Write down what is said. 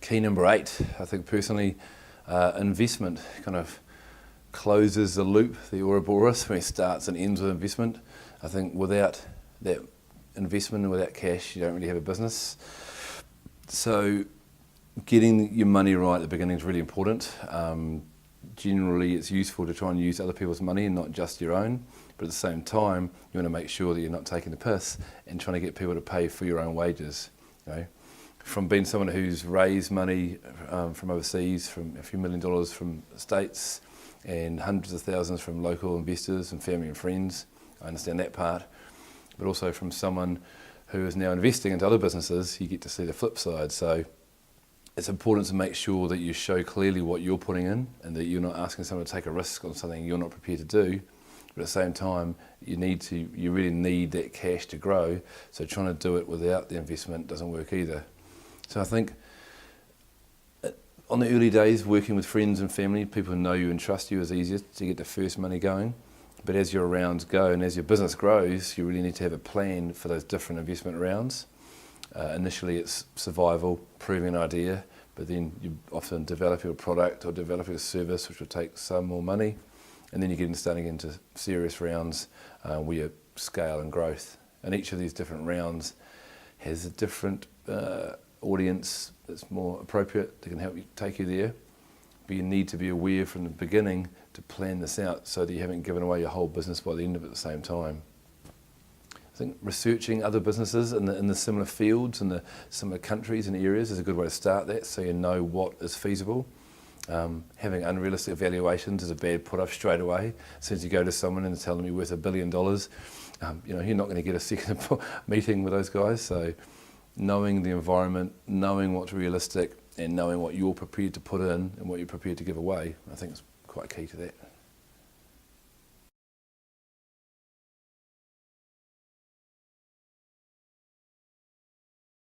Key number 8, I think personally, investment kind of closes the loop, the Ouroboros, when it starts and ends with investment. I think without that investment and without cash, you don't really have a business. So getting your money right at the beginning is really important. Generally, it's useful to try and use other people's money and not just your own. But at the same time, you want to make sure that you're not taking the piss and trying to get people to pay for your own wages. You know? From being someone who's raised money from overseas, from a few $1 million from the States and hundreds of thousands from local investors and family and friends, I understand that part. But also from someone who is now investing into other businesses, you get to see the flip side. So it's important to make sure that you show clearly what you're putting in and that you're not asking someone to take a risk on something you're not prepared to do. But at the same time, you really need that cash to grow. So trying to do it without the investment doesn't work either. So I think on the early days, working with friends and family, people who know you and trust you, is easier to get the first money going. But as your rounds go and as your business grows, you really need to have a plan for those different investment rounds. Initially it's survival, proving an idea, but then you often develop your product or develop your service, which will take some more money. And then you get starting into serious rounds where you scale and growth. And each of these different rounds has a different audience that's more appropriate that can help you take you there. But you need to be aware from the beginning to plan this out so that you haven't given away your whole business by the end of it at the same time. I think researching other businesses in the similar fields and the similar countries and areas is a good way to start that, so you know what is feasible. Having unrealistic valuations is a bad put-off straight away. As soon as you go to someone and tell them you're worth $1 billion, you're not going to get a second meeting with those guys. So knowing the environment, knowing what's realistic, and knowing what you're prepared to put in and what you're prepared to give away, I think is quite key to that.